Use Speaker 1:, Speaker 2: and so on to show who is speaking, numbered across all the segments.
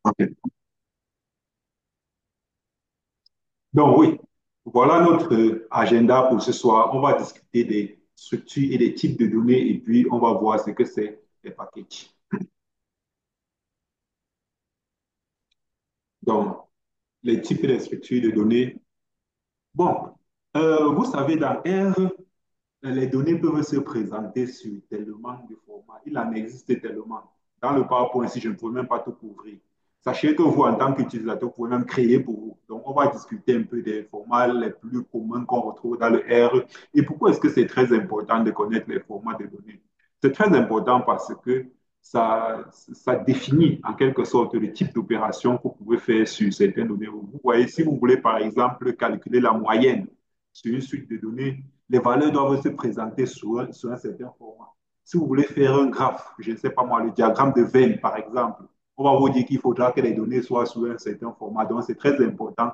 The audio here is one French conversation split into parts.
Speaker 1: OK. Donc oui, voilà notre agenda pour ce soir. On va discuter des structures et des types de données et puis on va voir ce que c'est les packages. Donc, les types et les structures de données. Bon, vous savez, dans R, les données peuvent se présenter sur tellement de formats. Il en existe tellement. Dans le PowerPoint, si je ne pouvais même pas tout couvrir. Sachez que vous, en tant qu'utilisateur, vous pouvez même créer pour vous. Donc, on va discuter un peu des formats les plus communs qu'on retrouve dans le R. Et pourquoi est-ce que c'est très important de connaître les formats de données? C'est très important parce que ça définit en quelque sorte le type d'opération que vous pouvez faire sur certaines données. Vous voyez, si vous voulez par exemple calculer la moyenne sur une suite de données, les valeurs doivent se présenter sur un certain format. Si vous voulez faire un graphe, je ne sais pas moi, le diagramme de Venn par exemple, on va vous dire qu'il faudra que les données soient sur un certain format. Donc, c'est très important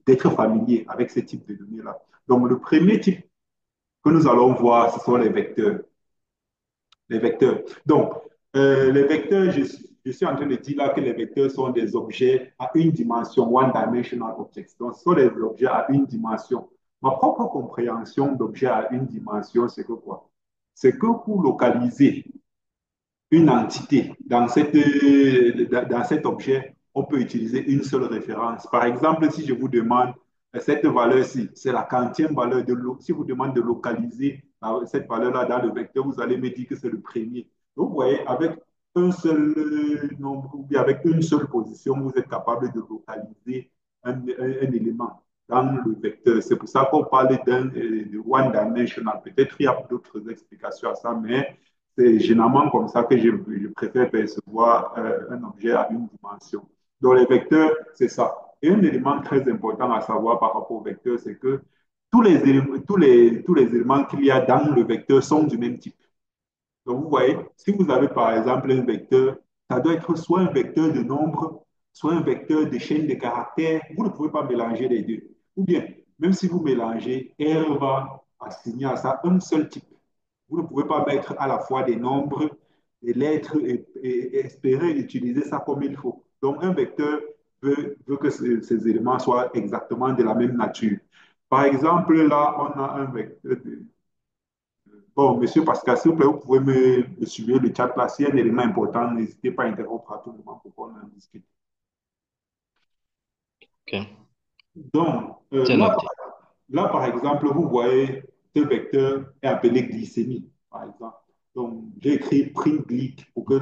Speaker 1: d'être familier avec ce type de données-là. Donc, le premier type que nous allons voir, ce sont les vecteurs. Les vecteurs. Donc, les vecteurs, je suis en train de dire là que les vecteurs sont des objets à une dimension, one-dimensional objects. Donc, ce sont des objets à une dimension. Ma propre compréhension d'objets à une dimension, c'est que quoi? C'est que pour localiser une entité dans cet objet, on peut utiliser une seule référence. Par exemple, si je vous demande cette valeur-ci, c'est la quantième valeur de l'eau. Si vous demandez de localiser cette valeur-là dans le vecteur, vous allez me dire que c'est le premier. Donc, vous voyez, avec un seul nombre ou bien avec une seule position, vous êtes capable de localiser un élément dans le vecteur. C'est pour ça qu'on parle de one dimensional. Peut-être il y a d'autres explications à ça, mais c'est généralement comme ça que je préfère percevoir un objet à une dimension. Donc, les vecteurs, c'est ça. Et un élément très important à savoir par rapport aux vecteurs, c'est que tous les éléments qu'il y a dans le vecteur sont du même type. Donc, vous voyez, si vous avez par exemple un vecteur, ça doit être soit un vecteur de nombre, soit un vecteur de chaîne de caractères. Vous ne pouvez pas mélanger les deux. Ou bien, même si vous mélangez, R va assigner à ça un seul type. Vous ne pouvez pas mettre à la fois des nombres, des lettres et espérer utiliser ça comme il faut. Donc, un vecteur veut que ces éléments soient exactement de la même nature. Par exemple, là, on a un vecteur de... Bon, monsieur Pascal, s'il vous plaît, vous pouvez me suivre le chat là. S'il y a un élément important, n'hésitez pas à interrompre à tout moment pour qu'on en discute.
Speaker 2: OK,
Speaker 1: Donc,
Speaker 2: c'est noté.
Speaker 1: là, par exemple, vous voyez, ce vecteur est appelé glycémie, par exemple. Donc, j'ai écrit print glyc pour que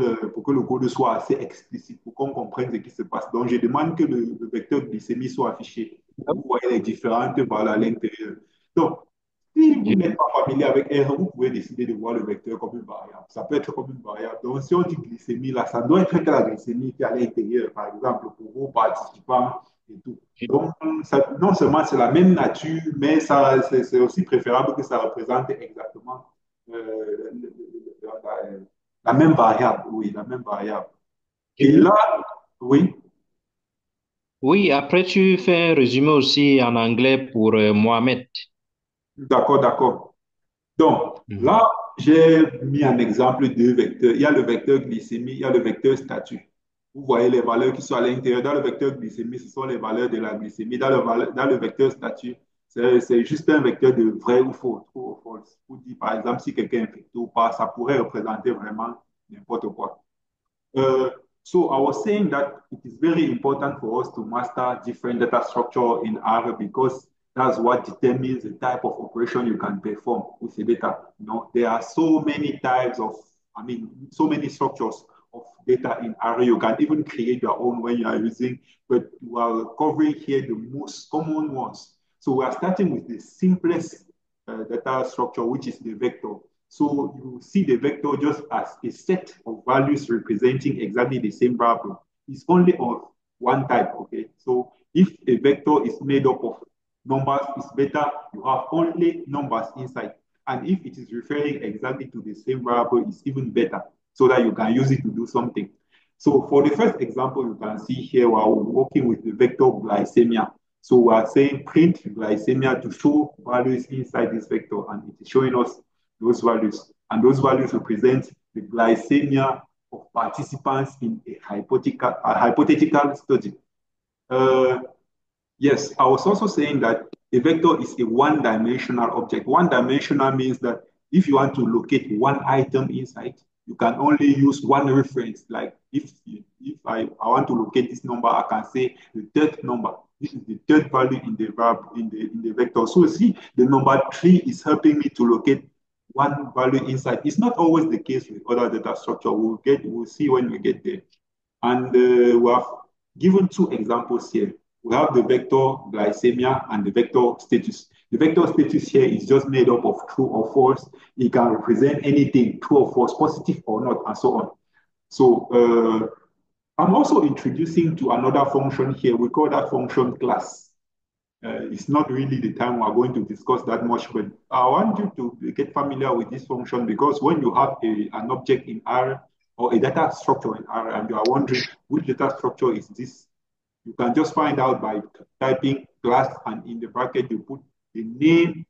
Speaker 1: le code soit assez explicite, pour qu'on comprenne ce qui se passe. Donc, je demande que le vecteur glycémie soit affiché. Vous voyez les différentes valeurs à l'intérieur. Donc, si vous n'êtes pas familier avec R, vous pouvez décider de voir le vecteur comme une variable. Ça peut être comme une variable. Donc, si on dit glycémie, là, ça doit être que la glycémie qui est à l'intérieur, par exemple, pour vos participants et tout. Donc, ça, non seulement c'est la même nature, mais c'est aussi préférable que ça représente exactement euh, la, la même variable. Oui, la même variable. Et là, oui,
Speaker 2: Oui, après tu fais un résumé aussi en anglais pour Mohamed.
Speaker 1: d'accord, d'accord. Donc, là,
Speaker 2: Mhm.
Speaker 1: j'ai mis en exemple deux vecteurs. Il y a le vecteur glycémie, il y a le vecteur statut. Vous voyez les valeurs qui sont à l'intérieur. Dans le vecteur glycémie, ce sont les valeurs de la glycémie. Dans le vecteur statut, c'est juste un vecteur de vrai ou faux, true ou false. Pour dire, par exemple, si quelqu'un est infecté ou pas, ça pourrait représenter vraiment n'importe quoi. So I was saying that it is very important for us to master different data structure in R because that's what determines the type of operation you can perform with the data. You know, there are so many types of, so many structures of data in R. You can even create your own when you are using, but we are covering here the most common ones. So we are starting with the simplest data structure, which is the vector. So you see the vector just as a set of values representing exactly the same variable. It's only of one type, okay? So if a vector is made up of numbers, it's better you have only numbers inside. And if it is referring exactly to the same variable, it's even better so that you can use it to do something. So for the first example, you can see here we're working with the vector glycemia. So we are saying print glycemia to show values inside this vector, and it is showing us those values. And those values represent the glycemia of participants in a hypothetical study. Uh, Yes, I was also saying that a vector is a one-dimensional object. One-dimensional means that if you want to locate one item inside, you can only use one reference. Like if I want to locate this number, I can say the third number. This is the third value in the verb in the vector. So see, the number three is helping me to locate one value inside. It's not always the case with other data structure. We'll see when we get there. And we have given two examples here. We have the vector glycemia and the vector status. The vector status here is just made up of true or false. It can represent anything, true or false, positive or not, and so on. So I'm also introducing to another function here. We call that function class. It's not really the time we're going to discuss that much, but I want you to get familiar with this function because when you have an object in R or a data structure in R and you are wondering which data structure is this, you can just find out by typing class and in the bracket you put the name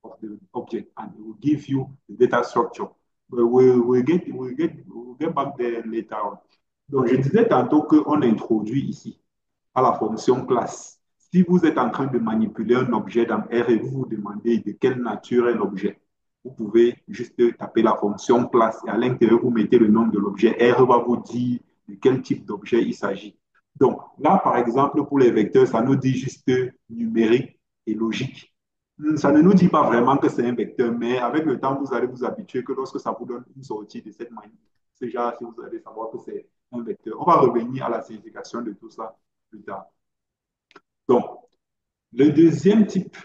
Speaker 1: of the object and it will give you the data structure. But we'll get back there later on. Donc, je disais tantôt qu'on introduit ici à la fonction classe. Si vous êtes en train de manipuler un objet dans R et vous vous demandez de quelle nature est l'objet, vous pouvez juste taper la fonction classe et à l'intérieur, vous mettez le nom de l'objet. R va vous dire de quel type d'objet il s'agit. Donc là, par exemple, pour les vecteurs, ça nous dit juste numérique et logique. Ça ne nous dit pas vraiment que c'est un vecteur, mais avec le temps, vous allez vous habituer que lorsque ça vous donne une sortie de cette manière, c'est déjà si vous allez savoir que c'est un vecteur. On va revenir à la signification de tout ça plus tard. Donc, le deuxième type,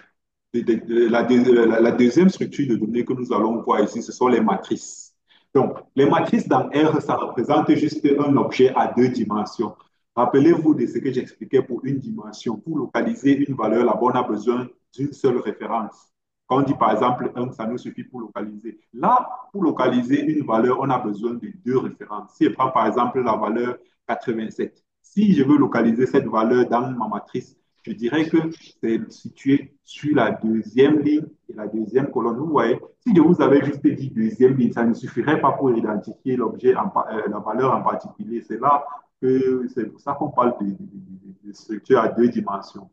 Speaker 1: la deuxième structure de données que nous allons voir ici, ce sont les matrices. Donc, les matrices dans R, ça représente juste un objet à deux dimensions. Rappelez-vous de ce que j'expliquais pour une dimension. Pour localiser une valeur, là-bas, on a besoin d'une seule référence. Quand on dit par exemple 1, ça nous suffit pour localiser. Là, pour localiser une valeur, on a besoin de deux références. Si je prends par exemple la valeur 87, si je veux localiser cette valeur dans ma matrice, je dirais que c'est situé sur la deuxième ligne et la deuxième colonne. Vous voyez, si je vous avais juste dit deuxième ligne, ça ne suffirait pas pour identifier l'objet, la valeur en particulier. C'est là que c'est pour ça qu'on parle de structure à deux dimensions.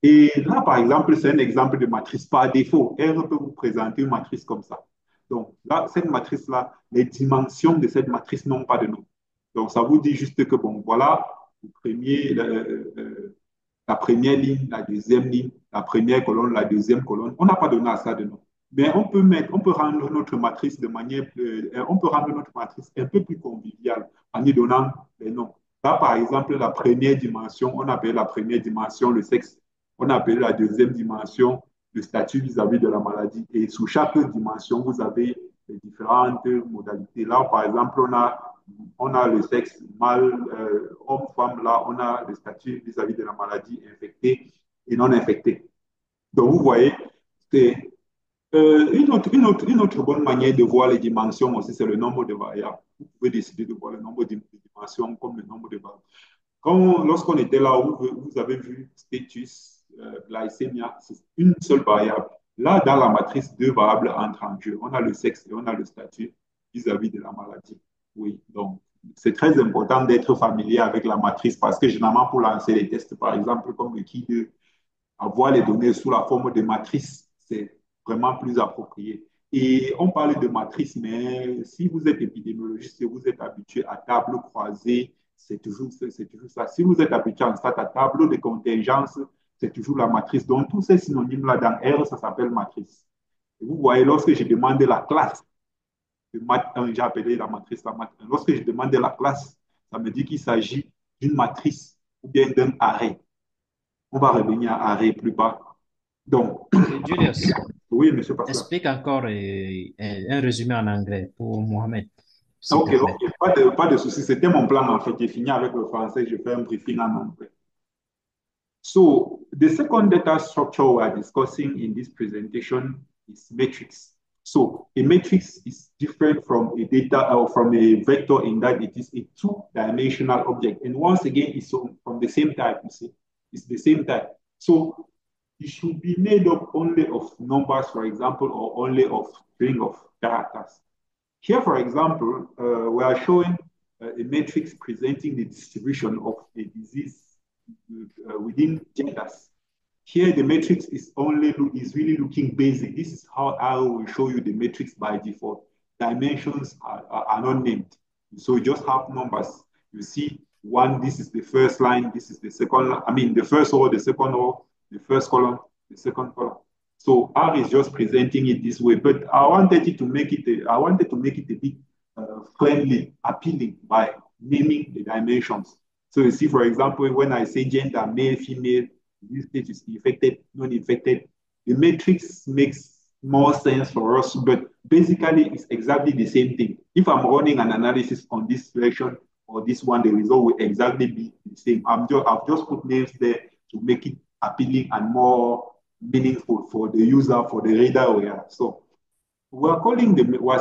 Speaker 1: Et là, par exemple, c'est un exemple de matrice par défaut. R peut vous présenter une matrice comme ça. Donc là, cette matrice-là, les dimensions de cette matrice n'ont pas de nom. Donc ça vous dit juste que, bon, voilà, le premier, la première ligne, la deuxième ligne, la première colonne, la deuxième colonne. On n'a pas donné à ça de nom. Mais on peut rendre notre matrice de manière, on peut rendre notre matrice un peu plus conviviale en y donnant des noms. Là, par exemple, la première dimension, on appelle la première dimension le sexe. On appelle la deuxième dimension le statut vis-à-vis de la maladie. Et sous chaque dimension, vous avez les différentes modalités. Là, par exemple, on a le sexe mâle, homme, femme. Là, on a le statut vis-à-vis de la maladie infectée et non infectée. Donc, vous voyez, c'est une autre bonne manière de voir les dimensions aussi, c'est le nombre de variables. Vous pouvez décider de voir le nombre de dimensions comme le nombre de variables. Lorsqu'on était là, vous avez vu status, glycémia, c'est une seule variable. Là, dans la matrice, deux variables entrent en jeu. On a le sexe et on a le statut vis-à-vis de la maladie. Oui, donc c'est très important d'être familier avec la matrice parce que généralement, pour lancer les tests, par exemple, comme le qui de avoir les données sous la forme de matrice, c'est vraiment plus approprié. Et on parle de matrice, mais si vous êtes épidémiologiste et vous êtes habitué à table croisée, c'est toujours ça. Si vous êtes habitué en stat à tableau de contingence, c'est toujours la matrice. Donc, tous ces synonymes-là dans R, ça s'appelle matrice. Et vous voyez, lorsque j'ai demandé la classe de maths 1, j'ai appelé la matrice la maths 1. Lorsque j'ai demandé la classe, ça me dit qu'il s'agit d'une matrice ou bien d'un arrêt. On va revenir à arrêt plus bas. Donc,
Speaker 2: Julius,
Speaker 1: oui, monsieur Pascal.
Speaker 2: explique encore un résumé en anglais pour Mohamed, s'il te
Speaker 1: Ok,
Speaker 2: plaît.
Speaker 1: ok, pas de souci. C'était mon plan en fait. J'ai fini avec le français, je fais un briefing en anglais. So, the second data structure we are discussing in this presentation is matrix. So, a matrix is different from a data or from a vector in that it is a two-dimensional object. And once again, it's from the same type, you see. It's the same type. So, it should be made up only of numbers, for example, or only of string of characters. Here, for example, we are showing a matrix presenting the distribution of a disease within genders. Here, the matrix is really looking basic. This is how I will show you the matrix by default. Dimensions are not named. So you just have numbers. You see one, this is the first line, this is the second, I mean the first row, the second row, the first column, the second column. So R is just presenting it this way, but I wanted to make it a bit friendly, appealing by naming the dimensions. So you see, for example, when I say gender, male, female, this state is infected, non-infected, the matrix makes more sense for us, but basically it's exactly the same thing. If I'm running an analysis on this selection or this one, the result will exactly be the same. I've just put names there to make it appealing and more meaningful for the user, for the reader. So we're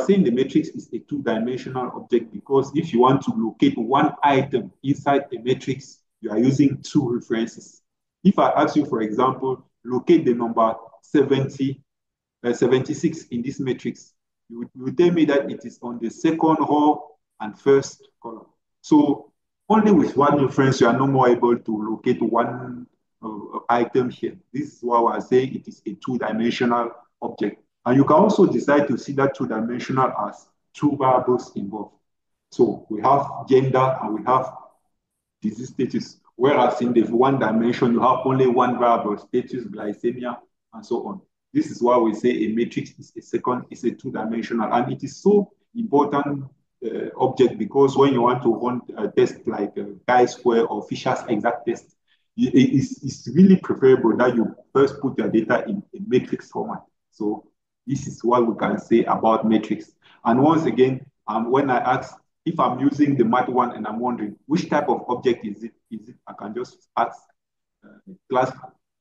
Speaker 1: saying the matrix is a two-dimensional object because if you want to locate one item inside a matrix, you are using two references. If I ask you, for example, locate the number 76 in this matrix, you tell me that it is on the second row and first column. So only with one reference, you are no more able to locate one item here. This is why we're saying it is a two-dimensional object. And you can also decide to see that two-dimensional as two variables involved. So we have gender and we have disease status. Whereas in the one dimension, you have only one variable, status, glycemia, and so on. This is why we say a matrix is a two-dimensional. And it is so important object because when you want to run a test like a chi-square or Fisher's exact test, it's really preferable that you first put your data in a matrix format. So this is what we can say about matrix. And once again, when I ask if I'm using the math one and I'm wondering which type of object is it, I can just ask class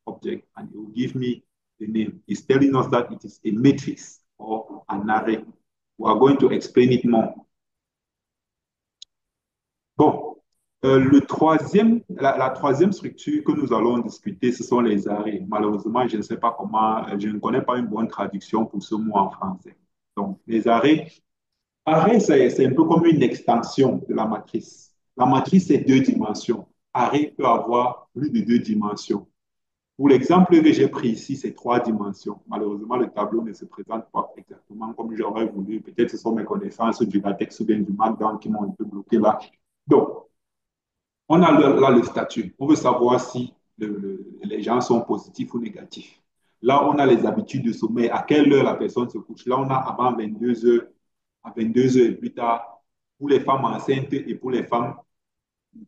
Speaker 1: object and it will give me the name. It's telling us that it is a matrix or an array. We are going to explain it more. Bon, la troisième structure que nous allons discuter, ce sont les arrêts. Malheureusement, je ne sais pas comment, je ne connais pas une bonne traduction pour ce mot en français. Donc, les arrêts. Arrêt, c'est un peu comme une extension de la matrice. La matrice, c'est deux dimensions. Arrêt peut avoir plus de deux dimensions. Pour l'exemple que j'ai pris ici, c'est trois dimensions. Malheureusement, le tableau ne se présente pas exactement comme j'aurais voulu. Peut-être que ce sont mes connaissances du latex ou bien du Markdown qui m'ont un peu bloqué là. Donc, on a là le statut. On veut savoir si les gens sont positifs ou négatifs. Là, on a les habitudes de sommeil. À quelle heure la personne se couche? Là, on a avant 22 heures, à 22 heures et plus tard, pour les femmes enceintes et pour les femmes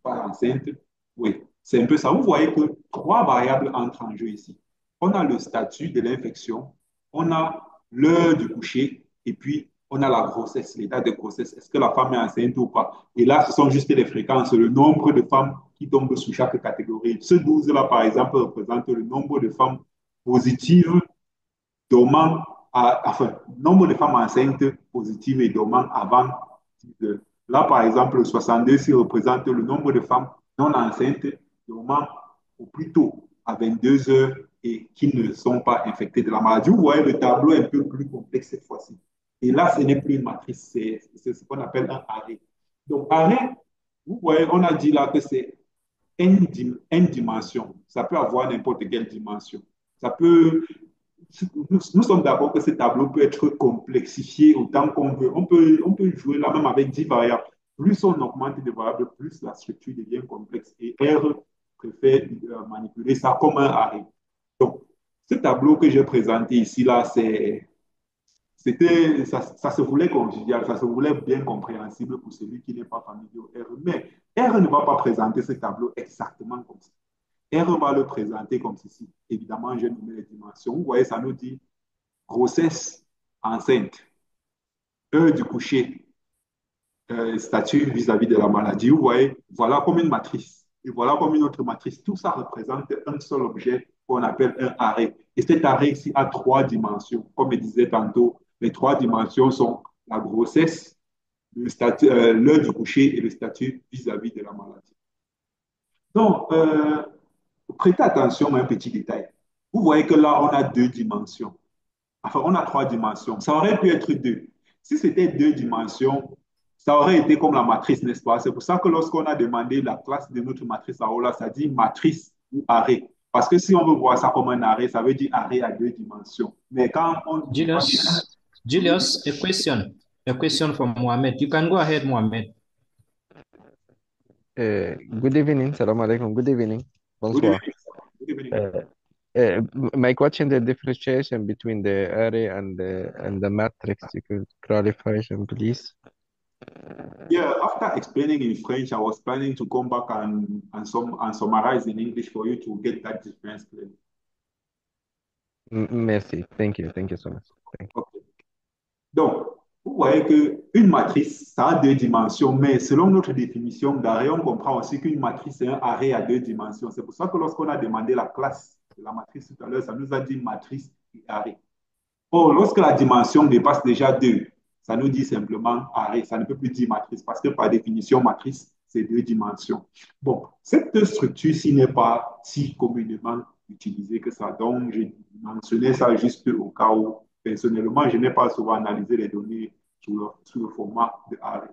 Speaker 1: pas enceintes. Oui, c'est un peu ça. Vous voyez que trois variables entrent en jeu ici. On a le statut de l'infection, on a l'heure du coucher et puis on a la grossesse, l'état de grossesse. Est-ce que la femme est enceinte ou pas? Et là, ce sont juste les fréquences, le nombre de femmes qui tombent sous chaque catégorie. Ce 12-là, par exemple, représente le nombre de femmes positives dormant, nombre de femmes enceintes positives et dormant avant 10 heures. Là, par exemple, le 62 ici représente le nombre de femmes non enceintes dormant au plus tôt, à 22 heures, et qui ne sont pas infectées de la maladie. Vous voyez, le tableau est un peu plus complexe cette fois-ci. Et là, ce n'est plus une matrice, c'est ce qu'on appelle un arrêt. Donc, arrêt, vous voyez, on a dit là que c'est n dimension. Ça peut avoir n'importe quelle dimension. Ça peut... Nous sommes d'accord que ce tableau peut être complexifié autant qu'on veut. On peut jouer là même avec 10 variables. Plus on augmente les variables, plus la structure devient complexe. Et R préfère manipuler ça comme un arrêt. Donc, ce tableau que j'ai présenté ici, là, ça se voulait convivial, ça se voulait bien compréhensible pour celui qui n'est pas familier au R. Mais R ne va pas présenter ce tableau exactement comme ça. R va le présenter comme ceci. Évidemment, j'ai nommé les dimensions. Vous voyez, ça nous dit grossesse, enceinte, heure du coucher, statut vis-à-vis de la maladie. Vous voyez, voilà comme une matrice. Et voilà comme une autre matrice. Tout ça représente un seul objet qu'on appelle un arrêt. Et cet arrêt ici a trois dimensions. Comme je disais tantôt, les trois dimensions sont la grossesse, l'heure du coucher et le statut vis-à-vis de la maladie. Donc, prêtez attention à un petit détail. Vous voyez que là, on a deux dimensions. Enfin, on a trois dimensions. Ça aurait pu être deux. Si c'était deux dimensions, Ça aurait été comme la matrice, n'est-ce pas? C'est pour ça que lorsqu'on a demandé la classe de notre matrice à Ola, ça dit matrice ou arrêt. Parce que si on veut voir ça comme un arrêt, ça veut dire arrêt à deux dimensions. Mais quand on ne veut pas dire... Oui,
Speaker 2: Julius, a question. A question from Mohammed. You can go ahead, Mohammed.
Speaker 3: Good evening. Salam alaikum. Good evening.
Speaker 1: good
Speaker 3: Bonsoir.
Speaker 1: evening. Good evening.
Speaker 3: Uh, my question, the differentiation between the array and the matrix, you could clarify, please.
Speaker 1: Yeah, after explaining in French, I was planning to come back and summarize in English for you to get that difference clearly.
Speaker 3: Merci. Thank you. Thank you so much. Thank you.
Speaker 1: Okay. Donc, vous voyez qu'une matrice, ça a deux dimensions, mais selon notre définition d'arrêt, on comprend aussi qu'une matrice est un arrêt à deux dimensions. C'est pour ça que lorsqu'on a demandé la classe de la matrice tout à l'heure, ça nous a dit matrice et arrêt. Or, lorsque la dimension dépasse déjà deux, ça nous dit simplement arrêt. Ça ne peut plus dire matrice parce que par définition, matrice, c'est deux dimensions. Bon, cette structure-ci n'est pas si communément utilisée que ça. Donc, j'ai mentionné ça juste au cas où, personnellement, je n'ai pas souvent analysé les données sous le format de arrêt.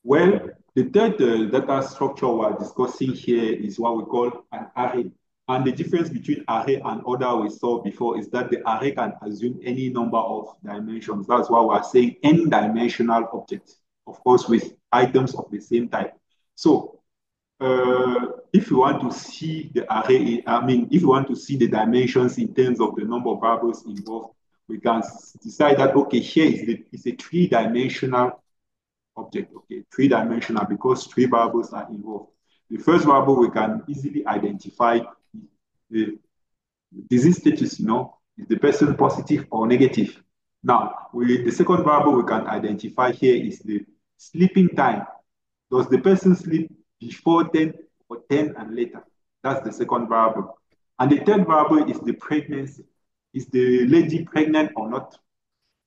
Speaker 1: Well, the third data structure we're discussing here is what we call an array. And the difference between array and other we saw before is that the array can assume any number of dimensions. That's why we're saying n-dimensional objects, of course, with items of the same type. So if you want to see the array, if you want to see the dimensions in terms of the number of variables involved, we can decide that, okay, here is a three-dimensional object, okay, three-dimensional because three variables are involved. The first variable we can easily identify the disease status, is the person positive or negative? Now, the second variable we can identify here is the sleeping time. Does the person sleep before 10 or 10 and later? That's the second variable. And the third variable is the pregnancy. Is the lady pregnant or not?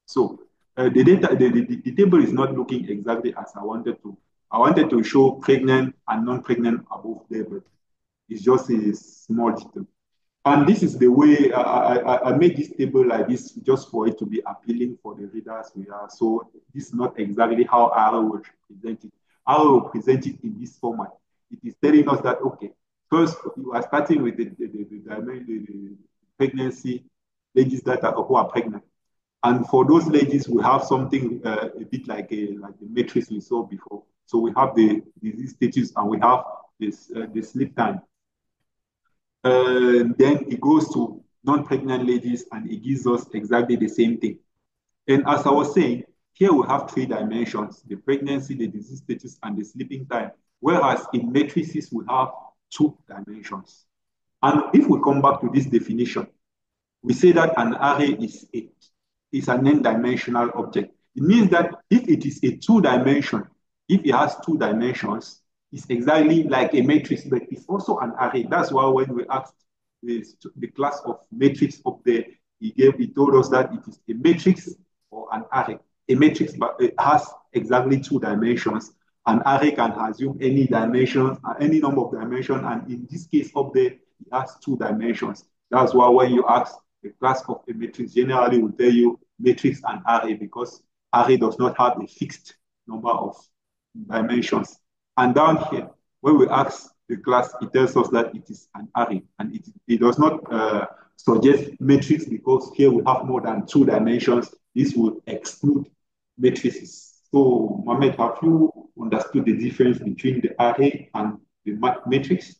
Speaker 1: So the table is not looking exactly as I wanted to. I wanted to show pregnant and non-pregnant above there, but it's just a small detail. And this is the way I made this table like this just for it to be appealing for the readers we are. So this is not exactly how Arrow will present it. Arrow will present it in this format. It is telling us that, okay, first you are starting with the pregnancy ladies who are pregnant. And for those ladies, we have something a bit like the matrix we saw before. So we have the disease status and we have the sleep time. Then it goes to non-pregnant ladies and it gives us exactly the same thing. And as I was saying, here we have three dimensions, the pregnancy, the disease status, and the sleeping time. Whereas in matrices, we have two dimensions. And if we come back to this definition, we say that an array is an n-dimensional object. It means that if it is a two-dimension, if it has two dimensions, it's exactly like a matrix, but it's also an array. That's why when we asked the class of matrix up there, he told us that it is a matrix or an array. A matrix, but it has exactly two dimensions. An array can assume any dimension, any number of dimensions, and in this case up there, it has two dimensions. That's why when you ask the class of a matrix, generally will tell you matrix and array because array does not have a fixed number of dimensions. And down here, when we ask the class, it tells us that it is an array, and it does not suggest matrix because here we have more than two dimensions. This will exclude matrices. So, Mohamed, have you understood the difference between the array and the matrix?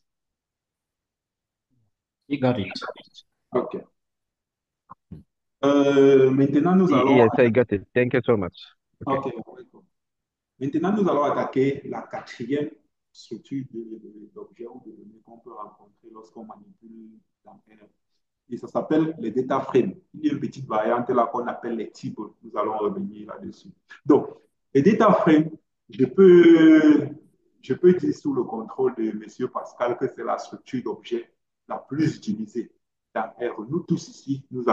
Speaker 2: You got it.
Speaker 1: Okay. Maintenant, nous allons...
Speaker 3: Yes, I got it. Thank you so much.
Speaker 1: Okay. Maintenant, nous allons attaquer la quatrième structure d'objets ou de données qu'on peut rencontrer lorsqu'on manipule dans R. Et ça s'appelle les data frames. Il y a une petite variante là qu'on appelle les types. Nous allons revenir là-dessus. Donc, les data frames, je peux dire sous le contrôle de M. Pascal que c'est la structure d'objets la plus utilisée dans R. Nous tous ici, nous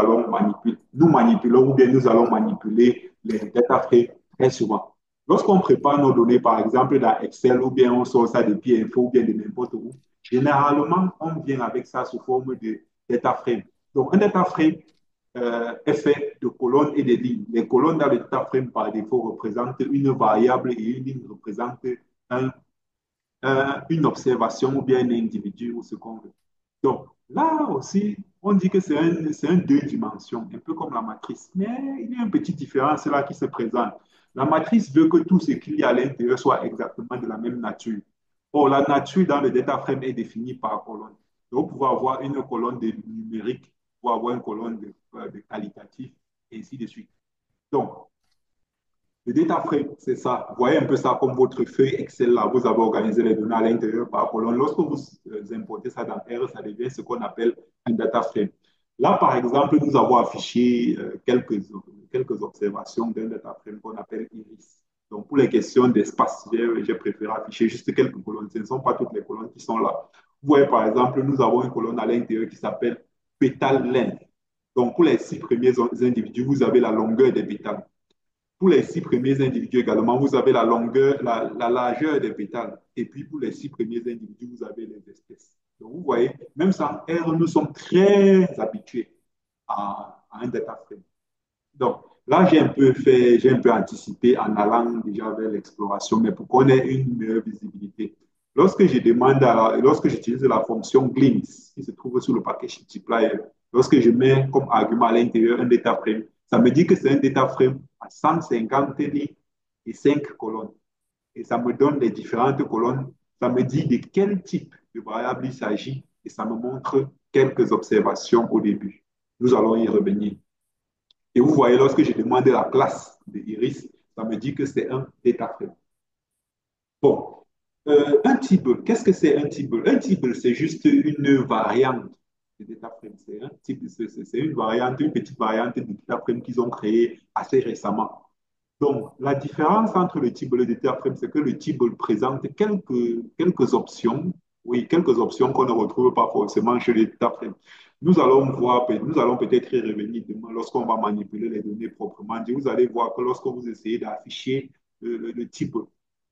Speaker 1: manipulons ou bien nous allons manipuler les data frames très souvent. Lorsqu'on prépare nos données, par exemple, dans Excel, ou bien on sort ça depuis Info, ou bien de n'importe où, généralement, on vient avec ça sous forme de data frame. Donc, un data frame, est fait de colonnes et de lignes. Les colonnes dans le data frame par défaut représentent une variable et une ligne représente un, une observation ou bien un individu ou ce qu'on veut. Donc là aussi, on dit que c'est un deux dimensions, un peu comme la matrice. Mais il y a une petite différence là qui se présente. La matrice veut que tout ce qu'il y a à l'intérieur soit exactement de la même nature. Or, la nature dans le data frame est définie par colonne. Donc, vous pouvez avoir une colonne de numérique, vous pouvez avoir une colonne de qualitatif, et ainsi de suite. Donc, le data frame, c'est ça. Vous voyez un peu ça comme votre feuille Excel là. Vous avez organisé les données à l'intérieur par colonne. Lorsque vous importez ça dans R, ça devient ce qu'on appelle un data frame. Là, par exemple, nous avons affiché quelques observations d'un data frame qu'on appelle Iris. Donc, pour les questions d'espace, j'ai préféré afficher juste quelques colonnes. Ce ne sont pas toutes les colonnes qui sont là. Vous voyez, par exemple, nous avons une colonne à l'intérieur qui s'appelle pétale length. Donc, pour les 6 premiers individus, vous avez la longueur des pétales. Pour les 6 premiers individus également, vous avez la longueur, la largeur des pétales. Et puis pour les 6 premiers individus, vous avez les espèces. Donc vous voyez, même sans R, nous sommes très habitués à un data frame. Donc là, j'ai un peu anticipé en allant déjà vers l'exploration, mais pour qu'on ait une meilleure visibilité. Lorsque j'utilise la fonction glimpse qui se trouve sur le package multiplier, lorsque je mets comme argument à l'intérieur un data frame, ça me dit que c'est un data frame à 150 lignes et 5 colonnes. Et ça me donne les différentes colonnes. Ça me dit de quel type de variable il s'agit et ça me montre quelques observations au début. Nous allons y revenir. Et vous voyez, lorsque je demande la classe de Iris, ça me dit que c'est un data frame. Bon, un table, qu'est-ce que c'est un table? Un table, c'est juste une variante de data frame. C'est une variante, une petite variante de data frame qu'ils ont créé assez récemment. Donc, la différence entre le table et le data frame, c'est que le table présente quelques options, oui, quelques options qu'on ne retrouve pas forcément chez les data frames. Nous allons peut-être y revenir demain lorsqu'on va manipuler les données proprement dit. Vous allez voir que lorsque vous essayez d'afficher le table,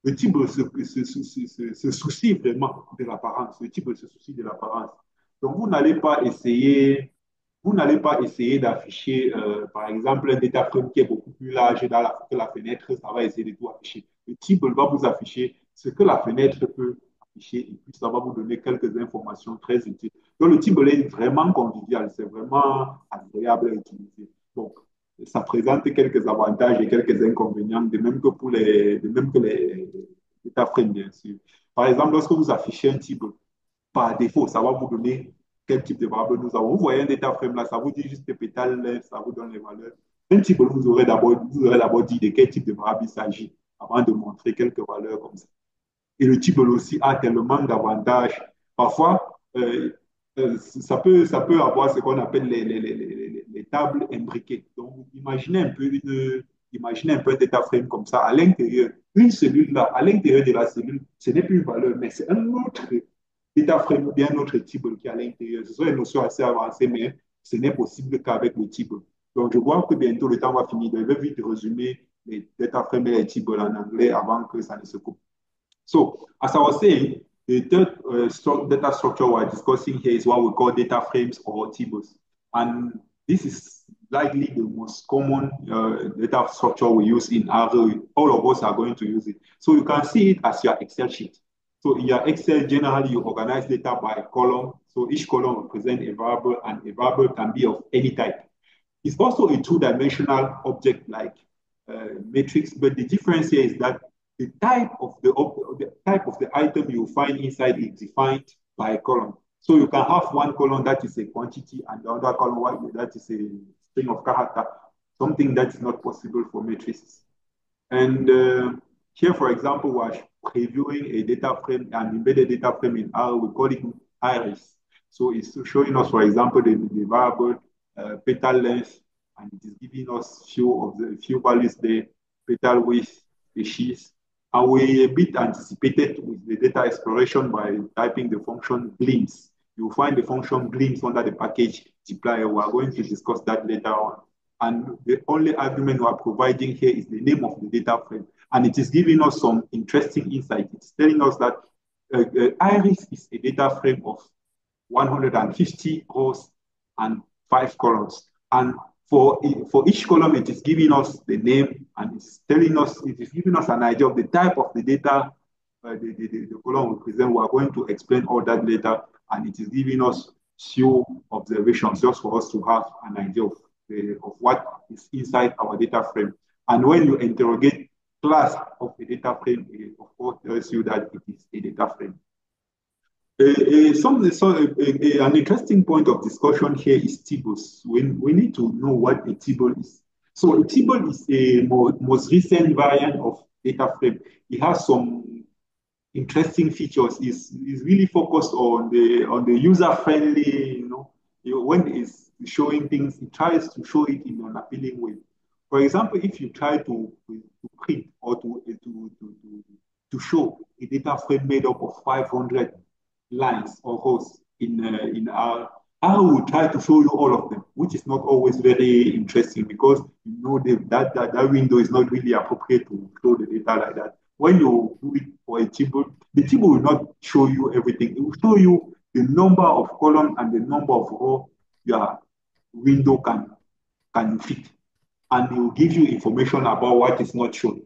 Speaker 1: le type se soucie vraiment de l'apparence. Le type se soucie de l'apparence. Donc, vous n'allez pas essayer d'afficher, par exemple, un data frame qui est beaucoup plus large que la fenêtre, ça va essayer de tout afficher. Le type va vous afficher ce que la fenêtre peut afficher et puis ça va vous donner quelques informations très utiles. Donc, le type est vraiment convivial, c'est vraiment agréable à utiliser. Donc, ça présente quelques avantages et quelques inconvénients, de même que les data frames, bien sûr. Par exemple, lorsque vous affichez un type, par défaut, ça va vous donner quel type de variable nous avons. Vous voyez un data frame là, ça vous dit juste pétale, ça vous donne les valeurs. Un type, vous aurez d'abord dit de quel type de variable il s'agit avant de montrer quelques valeurs comme ça. Et le type aussi a tellement d'avantages. Parfois, ça peut avoir ce qu'on appelle les tables imbriquées. Donc, imaginez un peu un data frame comme ça. À l'intérieur, une cellule là, à l'intérieur de la cellule, ce n'est plus une valeur, mais c'est un autre data frame ou bien un autre type qui est à l'intérieur. Ce sont des notions assez avancées, mais ce n'est possible qu'avec le type. Donc, je vois que bientôt le temps va finir. Je vais vite résumer les data frames et les types en anglais avant que ça ne se coupe. So, as I was saying, the third data structure we're discussing here is what we call data frames or tables. And this is likely the most common data structure we use in R. All of us are going to use it. So you can see it as your Excel sheet. So in your Excel, generally you organize data by column. So each column represents a variable and a variable can be of any type. It's also a two-dimensional object like matrix, but the difference here is that the type of the item you find inside is defined by a column. So you can have one column that is a quantity and the other column that is a string of character, something that is not possible for matrices. And here, for example, we're previewing a data frame, an embedded data frame in R. We call it iris. So it's showing us, for example, the variable petal length, and it is giving us few values there, petal width, species. And we a bit anticipated with the data exploration by typing the function glimpse. You'll find the function glimpse under the package multiplier. We are going to discuss that later on. And the only argument we are providing here is the name of the data frame. And it is giving us some interesting insight. It's telling us that Iris is a data frame of 150 rows and 5 columns. And For each column, it is giving us the name and it's telling us, it is giving us an idea of the type of the data the column will present. We are going to explain all that later, and it is giving us few observations just for us to have an idea of what is inside our data frame. And when you interrogate class of the data frame, it of course tells you that it is a data frame. An interesting point of discussion here is tables. We need to know what a table is. So a table is a most recent variant of data frame. It has some interesting features. Is really focused on the user friendly. When it's showing things, it tries to show it in an appealing way. For example, if you try to print or to show a data frame made up of 500 lines or rows in R will try to show you all of them, which is not always very interesting because that window is not really appropriate to show the data like that. When you do it for a table, the table will not show you everything. It will show you the number of columns and the number of rows your window can fit. And it will give you information about what is not shown.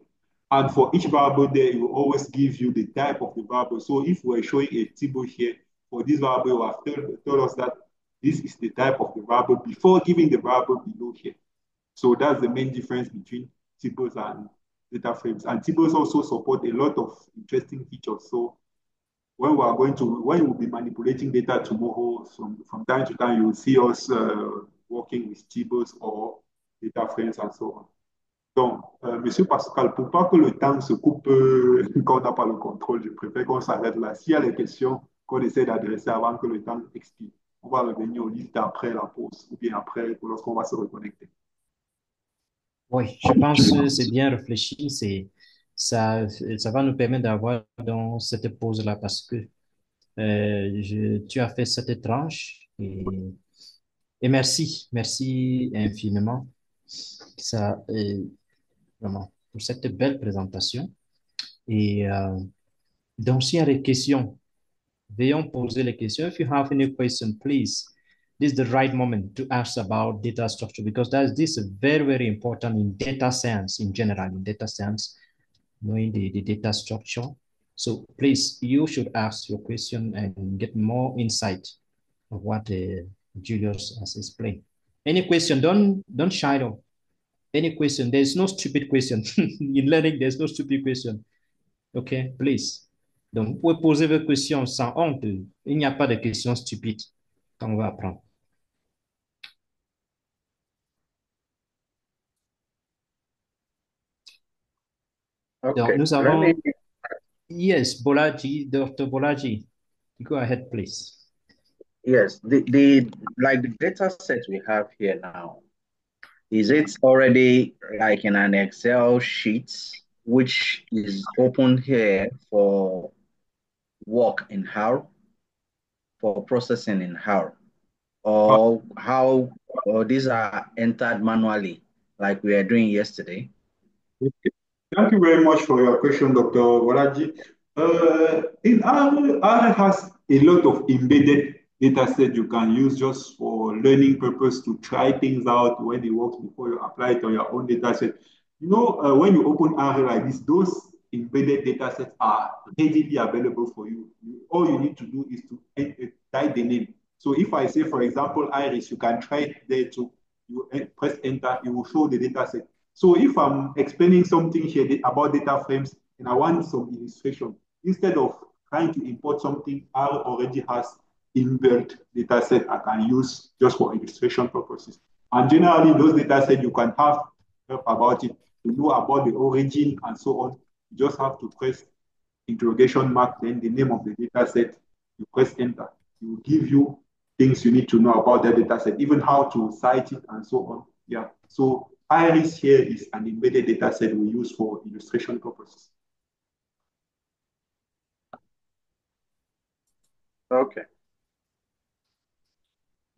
Speaker 1: And for each variable there, it will always give you the type of the variable. So if we're showing a table here, for this variable, you have told us that this is the type of the variable before giving the variable below here. So that's the main difference between tables and data frames. And tables also support a lot of interesting features. So when we'll be manipulating data tomorrow, from time to time, you will see us working with tables or data frames and so on. Donc, Monsieur Pascal, pour pas que le temps se coupe quand on n'a pas le contrôle, je préfère qu'on s'arrête là. S'il y a des questions qu'on essaie d'adresser avant que le temps expire, on va revenir au liste après la pause ou bien après lorsqu'on va se reconnecter.
Speaker 2: Oui, je pense que c'est bien réfléchi. Ça va nous permettre d'avoir dans cette pause-là parce que tu as fait cette tranche et merci infiniment. Ça, vraiment, pour cette belle présentation. Et donc, s'il y a des questions, veuillons poser les questions. If you have any question, please, this is the right moment to ask about data structure because this is very, very important in data science in general, in data science, knowing the data structure. So please, you should ask your question and get more insight of what Julius has explained. Any question, don't shy off. Any question, there's no stupid question. In learning, there's no stupid question. OK, please. Donc, vous pouvez poser vos questions sans honte. Il n'y a pas de questions stupides quand on va apprendre.
Speaker 4: Okay.
Speaker 2: Donc, nous avons... Yes, Bolaji, Dr. Bolaji. Go ahead, please.
Speaker 4: Yes, the data set we have here now, is it already like in an Excel sheet, which is open here for work in HAR, for processing in HAR, or these are entered manually, like we are doing yesterday?
Speaker 1: Thank you very much for your question, Dr. Waraji. In R has a lot of embedded data set you can use just for learning purpose to try things out when it works before you apply it on your own data set. When you open R like this, those embedded data sets are readily available for you. All you need to do is to type the name. So if I say, for example, Iris, you can try it there too. You press enter, it will show the data set. So if I'm explaining something here about data frames and I want some illustration, instead of trying to import something R already has inbuilt data set I can use just for illustration purposes. And generally, those data sets you can have help about it, to know about the origin and so on. You just have to press interrogation mark, then the name of the data set, you press enter. It will give you things you need to know about that data set, even how to cite it and so on. Yeah. So Iris here is an embedded data set we use for illustration purposes.
Speaker 4: Okay.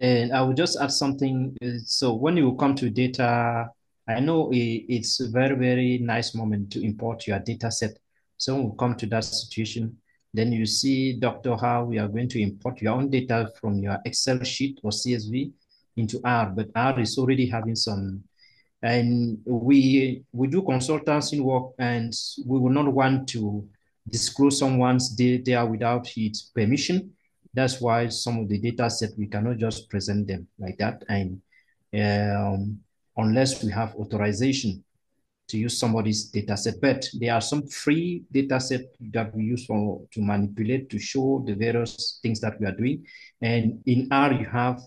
Speaker 2: And I will just add something. So when you come to data, I know it's a very, very nice moment to import your data set. So when we come to that situation, then you see, Doctor, how we are going to import your own data from your Excel sheet or CSV. into R, but R is already having some, and we do consultancy work, and we will not want to disclose someone's data without his permission. That's why some of the data set we cannot just present them like that, and unless we have authorization to use somebody's data set. But there are some free data set that we use to manipulate, to show the various things that we are doing. And in R, you have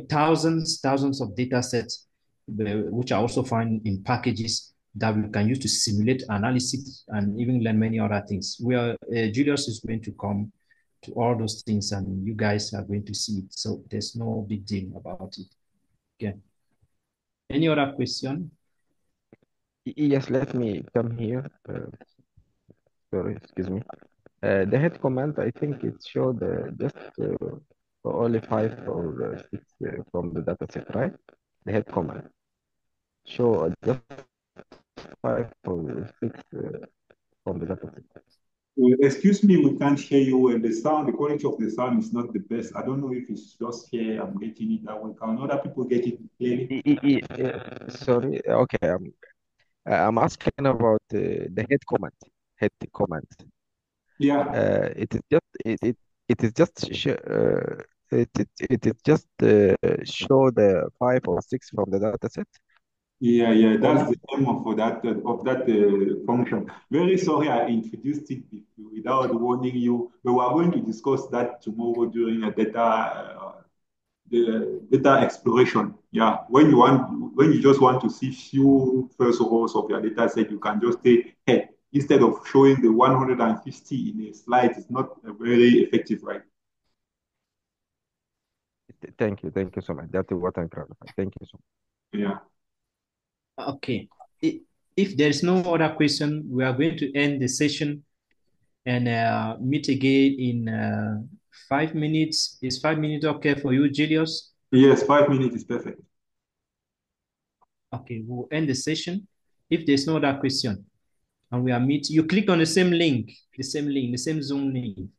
Speaker 2: thousands of data sets, which are also found in packages that we can use to simulate analysis and even learn many other things. Julius is going to come to all those things, and you guys are going to see it. So there's no big deal about it. Okay. Any other question?
Speaker 3: Yes, let me come here. Sorry, excuse me. The head command, I think it showed just only 5 or 6 from the dataset, right? The head command show just 5 or 6 from the dataset.
Speaker 1: Excuse me, we can't hear you, and the quality of the sound is not the best. I don't know if it's just here. I'm getting it that way. Can other people get it clearly?
Speaker 3: Sorry, okay. I'm asking about the head command. Head command.
Speaker 1: Yeah.
Speaker 3: It is just it is just it is just show the 5 or 6 from the dataset.
Speaker 1: Yeah, that's
Speaker 3: Only.
Speaker 1: the name of that function. Very sorry I introduced it without warning you, but we are going to discuss that tomorrow during a the data exploration. Yeah, when you just want to see few first rows of your data set, you can just say, hey, instead of showing the 150 in a slide, it's not very effective, right?
Speaker 3: Thank you so much. That is what I'm clarifying. Thank you so much.
Speaker 1: Yeah.
Speaker 2: Okay. If there is no other question, we are going to end the session and meet again in 5 minutes. Is 5 minutes okay for you, Julius?
Speaker 1: Yes, 5 minutes is perfect.
Speaker 2: Okay, we'll end the session. If there's no other question, and we are meet, you click on the same link, the same Zoom link.